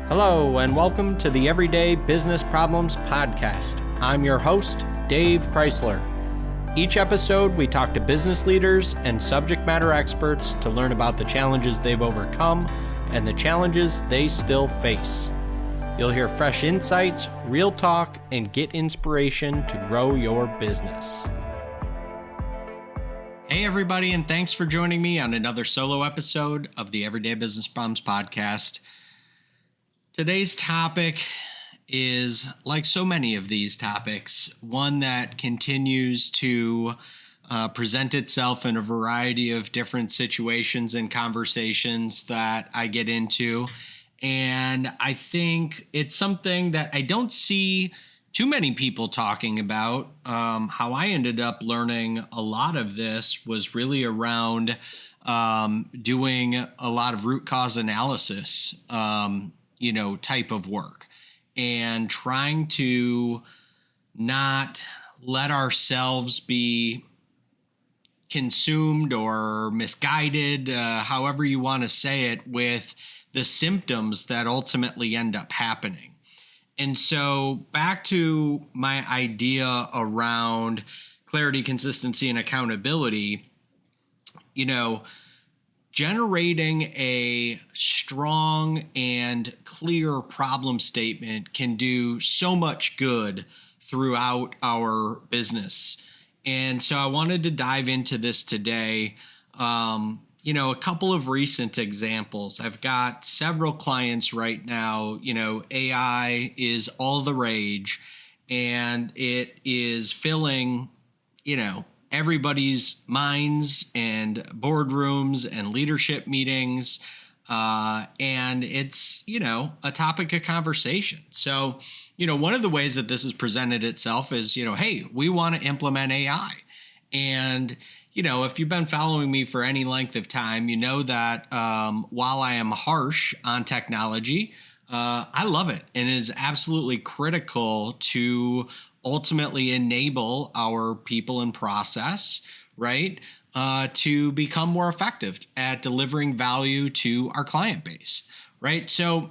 Hello, and welcome to the Everyday Business Problems Podcast. I'm your host, Dave Crysler. Each episode, we talk to business leaders and subject matter experts to learn about the challenges they've overcome and the challenges they still face. You'll hear fresh insights, real talk, and get inspiration to grow your business. Hey, everybody, and thanks for joining me on another solo episode of the Everyday Business Problems Podcast. Today's topic is, like so many of these topics, one that continues to present itself in a variety of different situations and conversations that I get into. And I think it's something that I don't see too many people talking about. How I ended up learning a lot of this was really around doing a lot of root cause analysis, type of work, and trying to not let ourselves be consumed or misguided, however you want to say it, with the symptoms that ultimately end up happening. And so back to my idea around clarity, consistency, and accountability, generating a strong and clear problem statement can do so much good throughout our business. And so I wanted to dive into this today. A couple of recent examples. I've got several clients right now. AI is all the rage, and it is filling, everybody's minds and boardrooms and leadership meetings. And it's, a topic of conversation. So, one of the ways that this has presented itself is, hey, we want to implement AI. And, if you've been following me for any length of time, you know that while I am harsh on technology, I love it and it is absolutely critical to ultimately enable our people and process, right, to become more effective at delivering value to our client base, right? So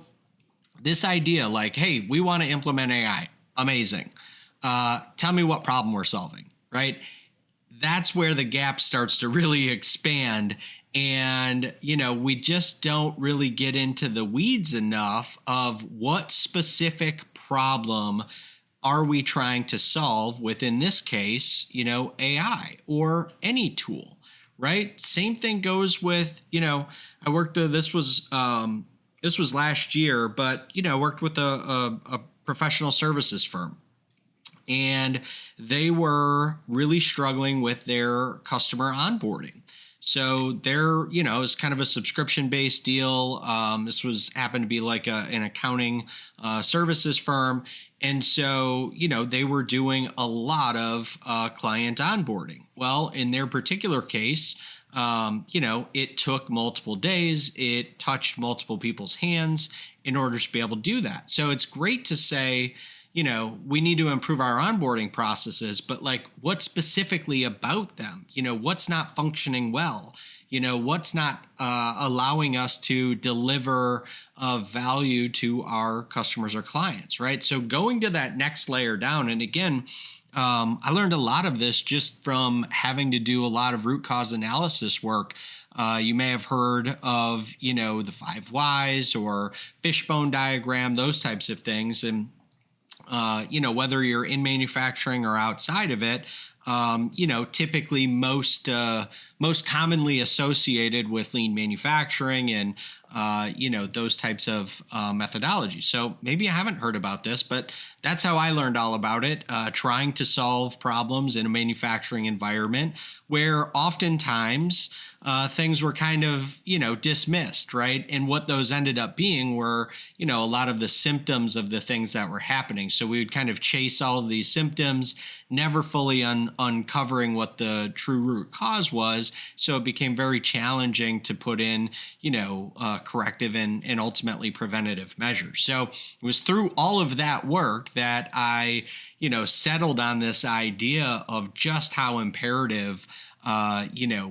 this idea like, hey, we want to implement AI, amazing. Tell me what problem we're solving, right? That's where the gap starts to really expand. And, we just don't really get into the weeds enough of what specific problem are we trying to solve with, in this case, AI or any tool, right? Same thing goes with, I worked, this was last year, but, I worked with a professional services firm. And they were really struggling with their customer onboarding. So they're, it's kind of a subscription-based deal. This happened to be like an accounting services firm. And so, they were doing a lot of client onboarding. Well, in their particular case, it took multiple days. It touched multiple people's hands in order to be able to do that. So it's great to say, we need to improve our onboarding processes, but what specifically about them? What's not functioning well? What's not allowing us to deliver value to our customers or clients, right? So going to that next layer down, and again, I learned a lot of this just from having to do a lot of root cause analysis work. You may have heard of, the 5 whys or fishbone diagram, those types of things. And whether you're in manufacturing or outside of it, typically most commonly associated with lean manufacturing and, those types of methodologies. So maybe I haven't heard about this, but that's how I learned all about it, trying to solve problems in a manufacturing environment where oftentimes things were kind of, dismissed, right? And what those ended up being were, a lot of the symptoms of the things that were happening. So we would kind of chase all of these symptoms, never fully uncovering what the true root cause was. So it became very challenging to put in, corrective and ultimately preventative measures. So it was through all of that work that I, settled on this idea of just how imperative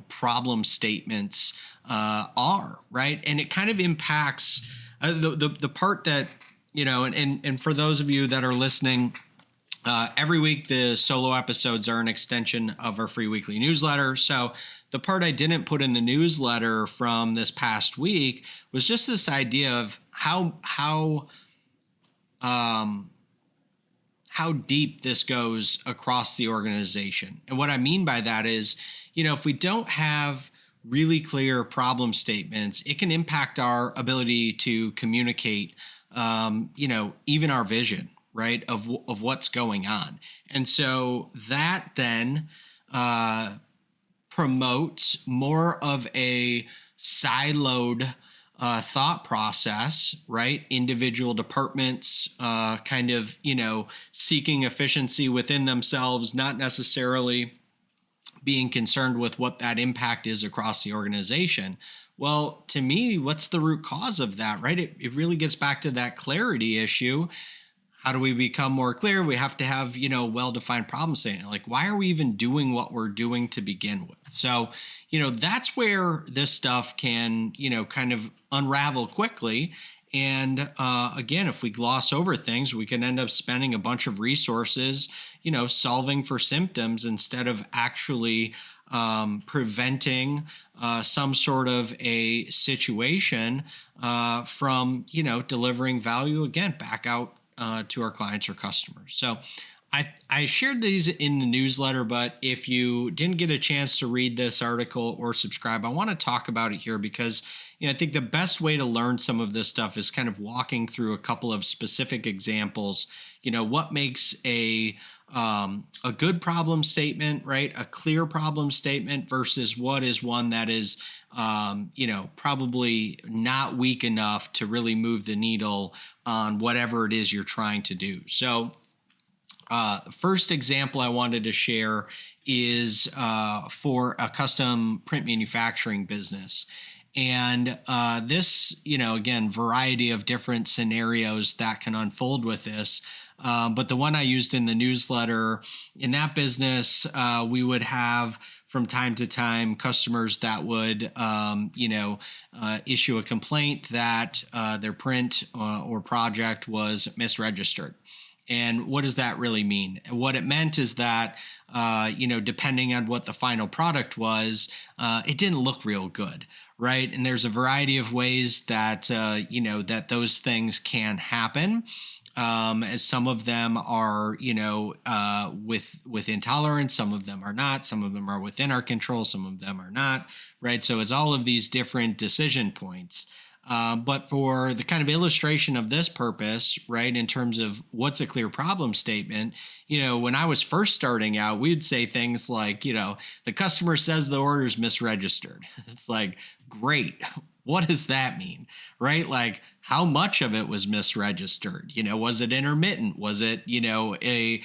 problem statements are, right? And it kind of impacts The part that, and for those of you that are listening, every week the solo episodes are an extension of our free weekly newsletter. So the part I didn't put in the newsletter from this past week was just this idea of how deep this goes across the organization. And what I mean by that is, if we don't have really clear problem statements, it can impact our ability to communicate, even our vision, right, of what's going on. And so that then promotes more of a siloed thought process, right? Individual departments kind of, seeking efficiency within themselves, not necessarily being concerned with what that impact is across the organization. Well, to me, what's the root cause of that, right? It really gets back to that clarity issue. How do we become more clear? We have to have, well-defined problem statement. Like, why are we even doing what we're doing to begin with? So, that's where this stuff can, kind of unravel quickly. And again, if we gloss over things, we can end up spending a bunch of resources, solving for symptoms instead of actually preventing some sort of a situation from, delivering value again back out to our clients or customers. So I shared these in the newsletter, but if you didn't get a chance to read this article or subscribe, I want to talk about it here because I think the best way to learn some of this stuff is kind of walking through a couple of specific examples. What makes a good problem statement, right? A clear problem statement versus what is one that is, probably not weak enough to really move the needle on whatever it is you're trying to do. So the first example I wanted to share is for a custom print manufacturing business. And this, again, variety of different scenarios that can unfold with this. But the one I used in the newsletter, in that business, we would have from time to time customers that would, issue a complaint that their print or project was misregistered. And what does that really mean? What it meant is that, depending on what the final product was, it didn't look real good, right? And there's a variety of ways that, that those things can happen. As some of them are, with intolerance, some of them are not, some of them are within our control, some of them are not, right? So it's all of these different decision points. But for the kind of illustration of this purpose, right, in terms of what's a clear problem statement, when I was first starting out, we'd say things like, the customer says the order is misregistered. It's like, great. What does that mean, right? Like, how much of it was misregistered? Was it intermittent? Was it, a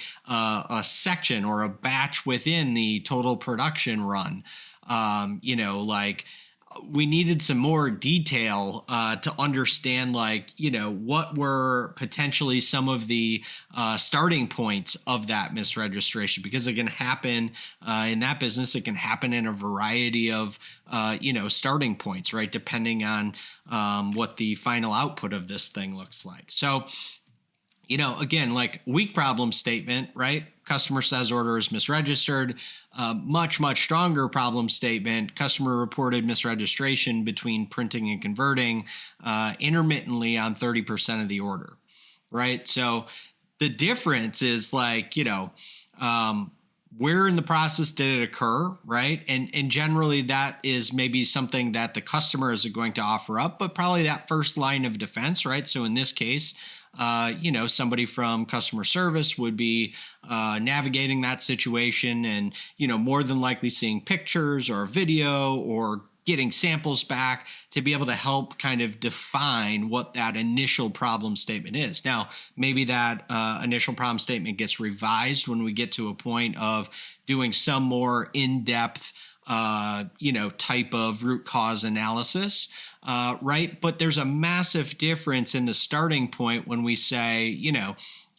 section or a batch within the total production run? We needed some more detail to understand, what were potentially some of the starting points of that misregistration, because it can happen in that business. It can happen in a variety of, starting points, right? Depending on what the final output of this thing looks like. So, again, like weak problem statement, right? Customer says order is misregistered. Much, much stronger problem statement. Customer reported misregistration between printing and converting intermittently on 30% of the order, right? So the difference is where in the process did it occur, right? And generally that is maybe something that the customer is going to offer up, but probably that first line of defense, right? So in this case, somebody from customer service would be navigating that situation and, more than likely seeing pictures or video or getting samples back to be able to help kind of define what that initial problem statement is. Now, maybe that initial problem statement gets revised when we get to a point of doing some more in-depth type of root cause analysis, right? But there's a massive difference in the starting point when we say,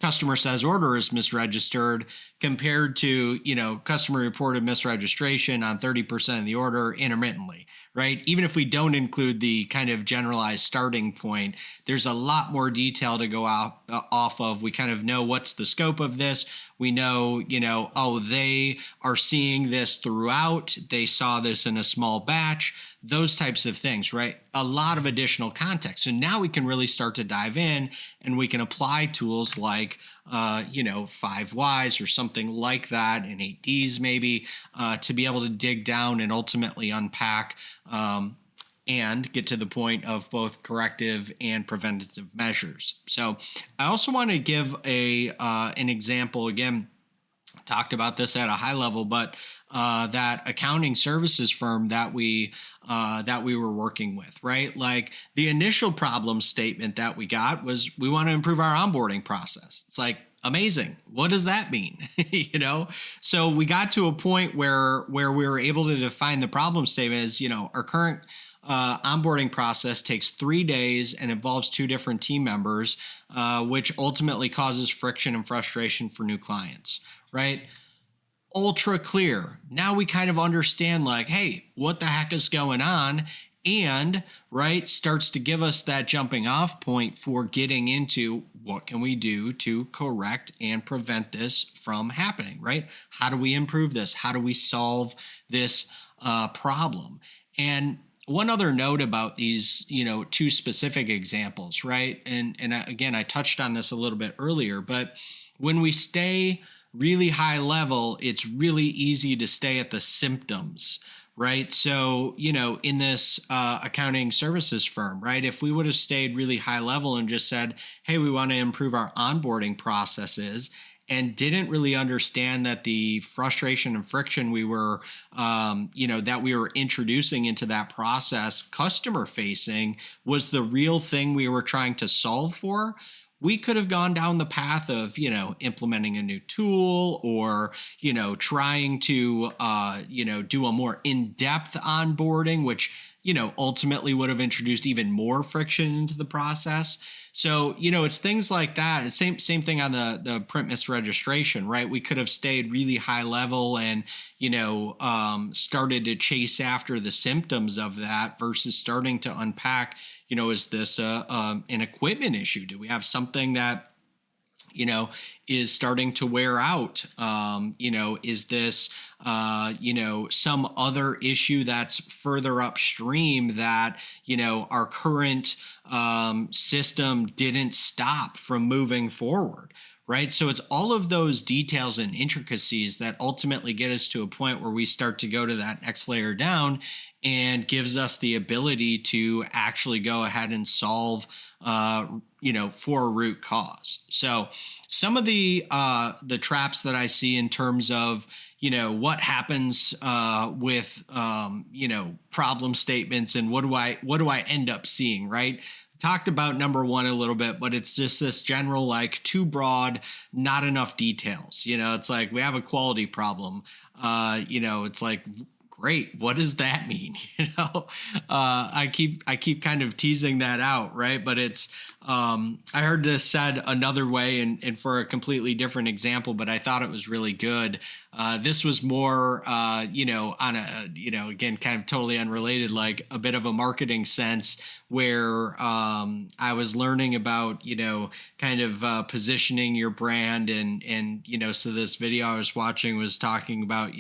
customer says order is misregistered compared to, customer reported misregistration on 30% of the order intermittently, right? Even if we don't include the kind of generalized starting point, there's a lot more detail to go off of. We kind of know what's the scope of this. We know, oh, they are seeing this throughout. They saw this in a small batch, those types of things, right? A lot of additional context. So now we can really start to dive in and we can apply tools like, 5 Whys or something like that, and 8 Ds maybe, to be able to dig down and ultimately unpack and get to the point of both corrective and preventative measures. So I also want to give an example. Again, talked about this at a high level, but that accounting services firm that we were working with, right? Like the initial problem statement that we got was, we want to improve our onboarding process. It's like, amazing. What does that mean? So we got to a point where we were able to define the problem statement as, our current onboarding process takes 3 days and involves 2 different team members, which ultimately causes friction and frustration for new clients, right? Ultra clear. Now we kind of understand, like, hey, what the heck is going on? And, right, starts to give us that jumping off point for getting into what can we do to correct and prevent this from happening, right? How do we improve this? How do we solve this problem? And one other note about these, 2 specific examples, right? And again, I touched on this a little bit earlier, but when we stay really high level, it's really easy to stay at the symptoms, right? So, in this accounting services firm, right, if we would have stayed really high level and just said, hey, we want to improve our onboarding processes, and didn't really understand that the frustration and friction we were, that we were introducing into that process, customer facing, was the real thing we were trying to solve for, we could have gone down the path of, implementing a new tool or, trying to, do a more in-depth onboarding, which, ultimately would have introduced even more friction into the process. So, it's things like that. Same thing on the print misregistration, right? We could have stayed really high level and, started to chase after the symptoms of that versus starting to unpack, is this an equipment issue? Do we have something that, is starting to wear out? Is this, some other issue that's further upstream that, our current system didn't stop from moving forward, right? So it's all of those details and intricacies that ultimately get us to a point where we start to go to that next layer down and gives us the ability to actually go ahead and solve, for a root cause. So some of the traps that I see in terms of, what happens with, problem statements and what do I end up seeing, right? Talked about number 1 a little bit, but it's just this general, like, too broad, not enough details. It's like, we have a quality problem. It's like, great, what does that mean? I keep kind of teasing that out, right? But it's I heard this said another way and for a completely different example, but I thought it was really good. This was more on a again, kind of totally unrelated, like a bit of a marketing sense, where I was learning about kind of positioning your brand and so this video I was watching was talking about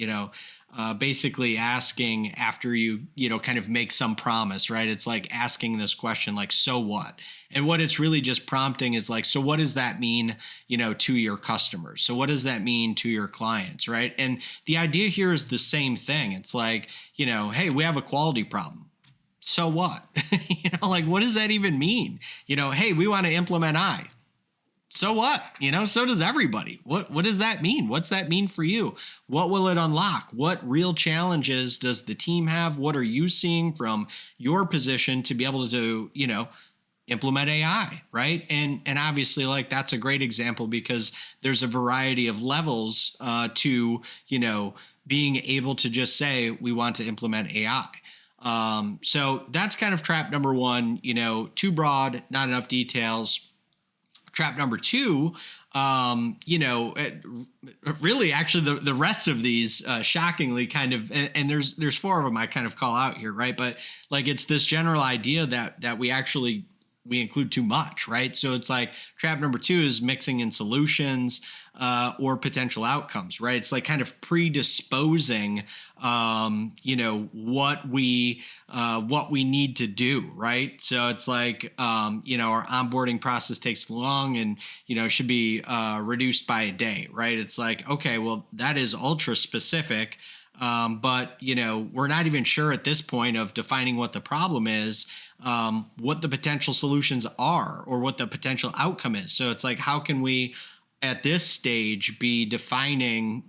basically asking after you kind of make some promise, right? It's like asking this question, like, so what? And what it's really just prompting is like, so what does that mean, to your customers? So what does that mean to your clients, right? And the idea here is the same thing. It's like, hey, we have a quality problem. So what? Like, what does that even mean? Hey, we want to implement I. So what? So does everybody. What does that mean? What's that mean for you? What will it unlock? What real challenges does the team have? What are you seeing from your position to be able to, implement AI, right? And obviously, like, that's a great example because there's a variety of levels to, being able to just say, we want to implement AI. So that's kind of trap number 1, too broad, not enough details. Trap number two, really actually the rest of these shockingly kind of, and there's four of them I kind of call out here, right? But like it's this general idea that we include too much, right? So it's like trap number two is mixing in solutions or potential outcomes, right? It's like kind of predisposing, what we need to do, right? So it's like, our onboarding process takes long and, should be reduced by a day, right? It's like, okay, well, that is ultra specific. But we're not even sure at this point of defining what the problem is, what the potential solutions are, or what the potential outcome is. So it's like, how can we, at this stage, be defining,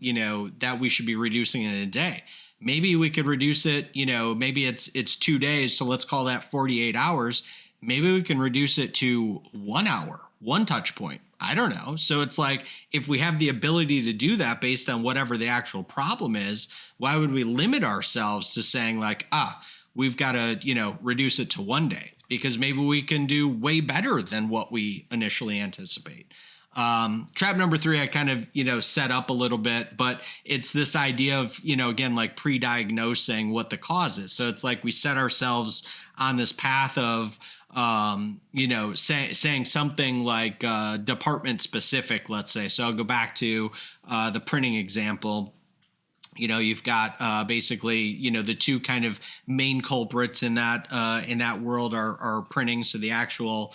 that we should be reducing it in a day? Maybe we could reduce it, maybe it's 2 days. So let's call that 48 hours. Maybe we can reduce it to 1 hour, one touch point. I don't know. So it's like, if we have the ability to do that based on whatever the actual problem is, why would we limit ourselves to saying like, we've got to, reduce it to 1 day? Because maybe we can do way better than what we initially anticipate. Trap number three, I kind of, set up a little bit, but it's this idea of, again, like pre-diagnosing what the cause is. So it's like we set ourselves on this path of, saying something like department specific, let's say. So I'll go back to the printing example. You've got basically, the two kind of main culprits in that world are printing. So the actual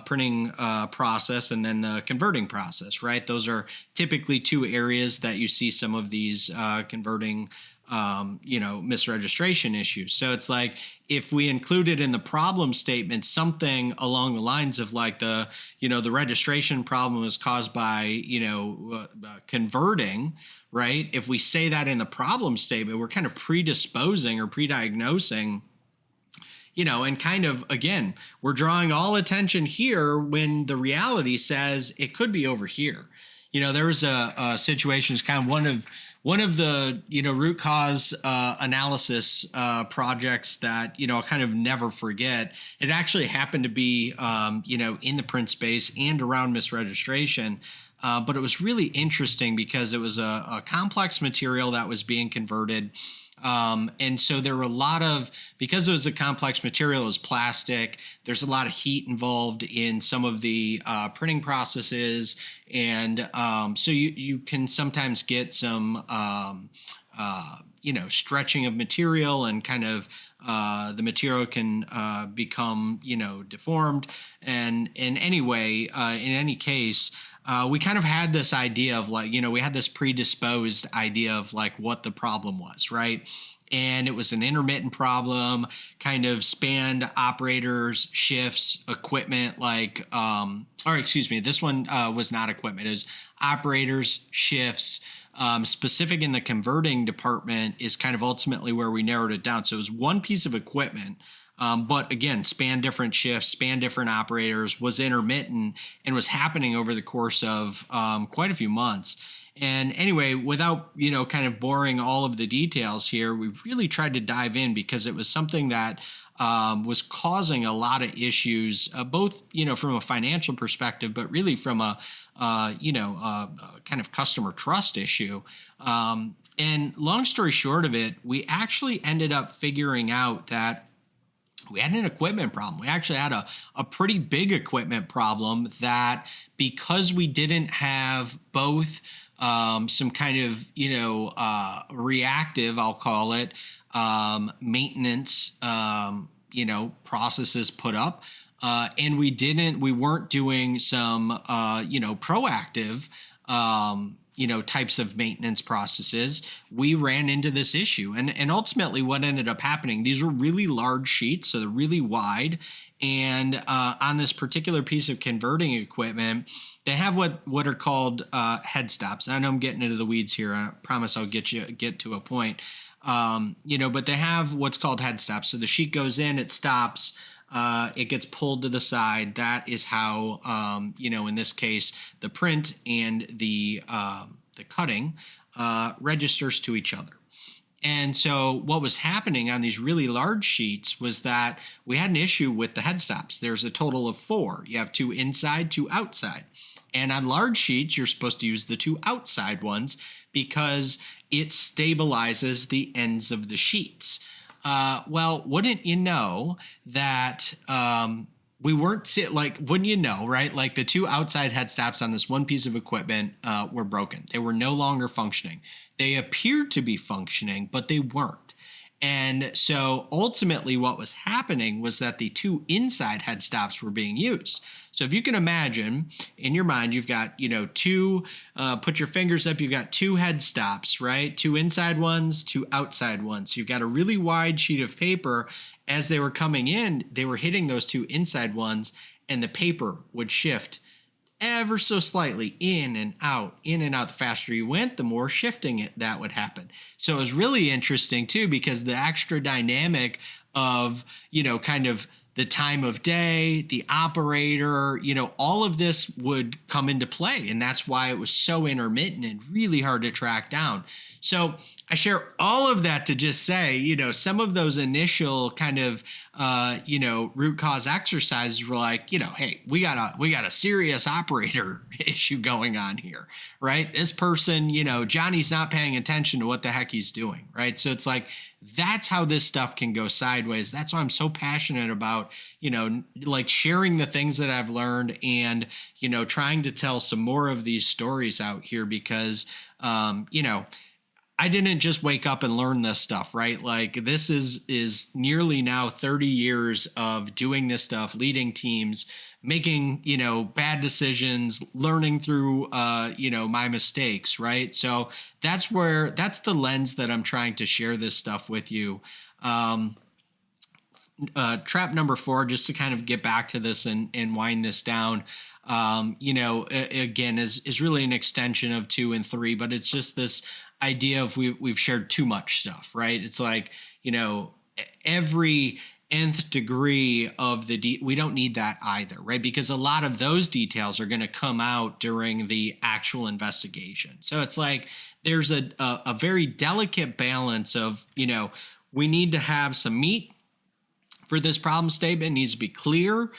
printing process and then the converting process, right? Those are typically two areas that you see some of these converting misregistration issues. So it's like, if we included in the problem statement something along the lines of like the registration problem is caused by, converting, right? If we say that in the problem statement, we're kind of predisposing or pre-diagnosing, and kind of, again, we're drawing all attention here when the reality says it could be over here. There was a situation, is kind of one of the root cause analysis projects that I'll kind of never forget. It actually happened to be in the print space and around misregistration, but it was really interesting because it was a complex material that was being converted. And so there were a lot of, because it was a complex material, it was plastic, there's a lot of heat involved in some of the printing processes. And so you can sometimes get some, stretching of material, and kind of the material can become, deformed. And in any case, we kind of had this idea of like, we had this predisposed idea of like what the problem was, right? And it was an intermittent problem, kind of spanned operators, shifts, equipment, this one was not equipment, it was operators, shifts. Specific in the converting department is kind of ultimately where we narrowed it down. So it was one piece of equipment, but again, span different shifts, span different operators, was intermittent, and was happening over the course of quite a few months. And anyway, without, kind of boring all of the details here, we really tried to dive in because it was something that was causing a lot of issues, both, from a financial perspective, but really from a kind of customer trust issue. And long story short of it, we actually ended up figuring out that we had an equipment problem. We actually had a pretty big equipment problem that, because we didn't have both some kind of, reactive, I'll call it, maintenance, processes put up, and we weren't doing some, proactive, types of maintenance processes, we ran into this issue. And ultimately what ended up happening, these were really large sheets, so they're really wide. And on this particular piece of converting equipment, they have what are called head stops. I know I'm getting into the weeds here. I promise I'll get to a point. But they have what's called head stops. So the sheet goes in, it stops, it gets pulled to the side. That is how, in this case, the print and the cutting registers to each other. And so what was happening on these really large sheets was that we had an issue with the head stops. There's a total of 4. You have 2 inside, 2 outside. And on large sheets, you're supposed to use the 2 outside ones because it stabilizes the ends of the sheets. Well, wouldn't you know that we weren't wouldn't you know, right? Like the 2 outside head stops on this one piece of equipment were broken. They were no longer functioning. They appeared to be functioning, but they weren't. And so ultimately what was happening was that the 2 inside head stops were being used. So if you can imagine in your mind, you've got, 2, put your fingers up, you've got 2 head stops, right? 2 inside ones, 2 outside ones. You've got a really wide sheet of paper. As they were coming in, they were hitting those 2 inside ones, and the paper would shift ever so slightly in and out, in and out. The faster you went, the more shifting that would happen. So it was really interesting too, because the extra dynamic of, kind of the time of day, the operator, all of this would come into play. And that's why it was so intermittent and really hard to track down. So I share all of that to just say, some of those initial kind of, root cause exercises were like, hey, we got a serious operator issue going on here, right? This person, Johnny's not paying attention to what the heck he's doing, right? So it's like, that's how this stuff can go sideways. That's why I'm so passionate about, sharing the things that I've learned and, trying to tell some more of these stories out here because, I didn't just wake up and learn this stuff, right? Like this is nearly now 30 years of doing this stuff, leading teams, making, bad decisions, learning through, my mistakes, right? So that's the lens that I'm trying to share this stuff with you. Trap number 4, just to kind of get back to this and wind this down, again, is really an extension of 2 and 3, but it's just this idea of we've shared too much stuff, right? It's like, every nth degree of we don't need that either, right? Because a lot of those details are going to come out during the actual investigation. So it's like there's a very delicate balance of, we need to have some meat for this problem statement. It needs to be clear,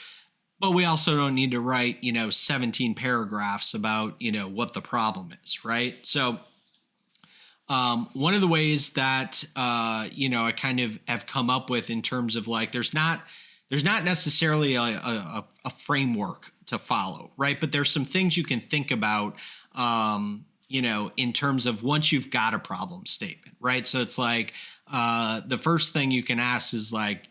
but we also don't need to write, 17 paragraphs about, what the problem is, right? So one of the ways that, I kind of have come up with in terms of like, there's not necessarily a framework to follow, right? But there's some things you can think about, in terms of once you've got a problem statement, right? So it's like, the first thing you can ask is like,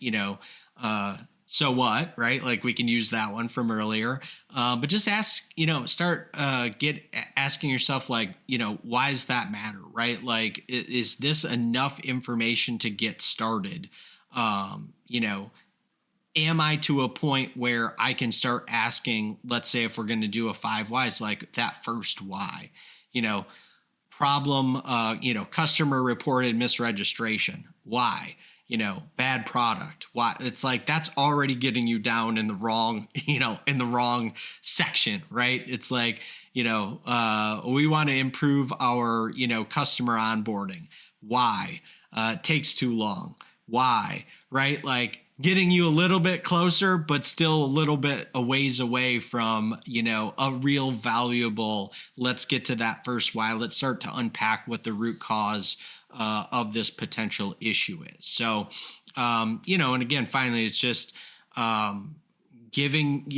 so what, right? Like we can use that one from earlier, but just ask, start asking yourself like, why does that matter, right? Like, is this enough information to get started? Am I to a point where I can start asking, let's say if we're going to do a 5 whys, like that first why, problem, customer reported misregistration. Why? Bad product. Why? It's like, that's already getting you down in the wrong, in the wrong section, right? It's like, we want to improve our, customer onboarding. Why? It takes too long. Why? Right? Like getting you a little bit closer, but still a little bit a ways away from, a real valuable, let's get to that first why. Let's start to unpack what the root cause of this potential issue is. So, and again, finally, it's just giving,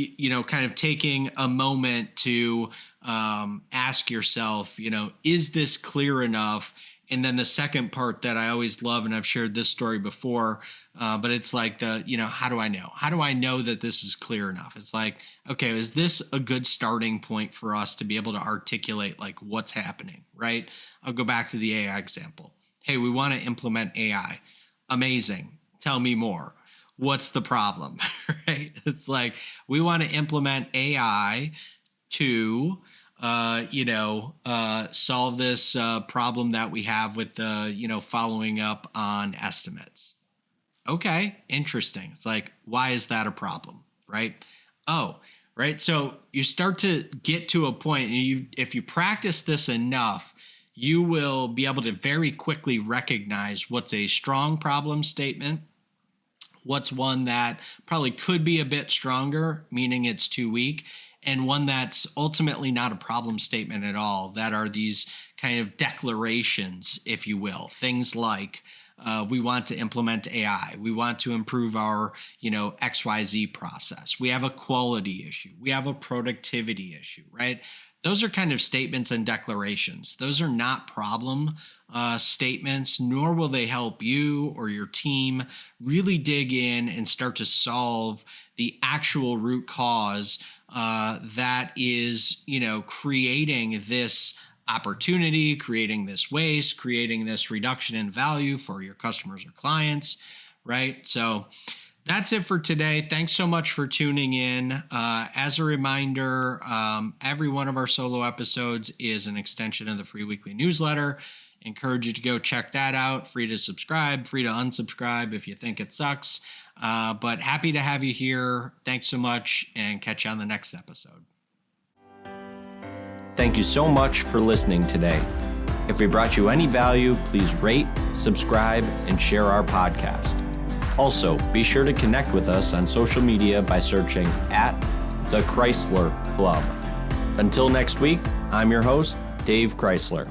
kind of taking a moment to ask yourself, is this clear enough? And then the second part that I always love, and I've shared this story before, but it's like how do I know? How do I know that this is clear enough? It's like, okay, is this a good starting point for us to be able to articulate like what's happening, right? I'll go back to the AI example. Hey, we want to implement AI. Amazing. Tell me more. What's the problem, right? It's like, we want to implement AI to, solve this problem that we have with the, following up on estimates. Okay, interesting. It's like, why is that a problem, right? Oh, right. So you start to get to a point, and if you practice this enough, you will be able to very quickly recognize what's a strong problem statement, what's one that probably could be a bit stronger, meaning it's too weak, and one that's ultimately not a problem statement at all, that are these kind of declarations, if you will. Things like, we want to implement AI. We want to improve our, XYZ process. We have a quality issue. We have a productivity issue, right? Those are kind of statements and declarations. Those are not problem statements, nor will they help you or your team really dig in and start to solve the actual root cause that is, creating this opportunity, creating this waste, creating this reduction in value for your customers or clients, right? So that's it for today. Thanks so much for tuning in. As a reminder, every one of our solo episodes is an extension of the free weekly newsletter. Encourage you to go check that out. Free to subscribe, free to unsubscribe if you think it sucks. But happy to have you here. Thanks so much, and catch you on the next episode. Thank you so much for listening today. If we brought you any value, please rate, subscribe, and share our podcast. Also, be sure to connect with us on social media by searching @The Crysler Club. Until next week, I'm your host, Dave Crysler.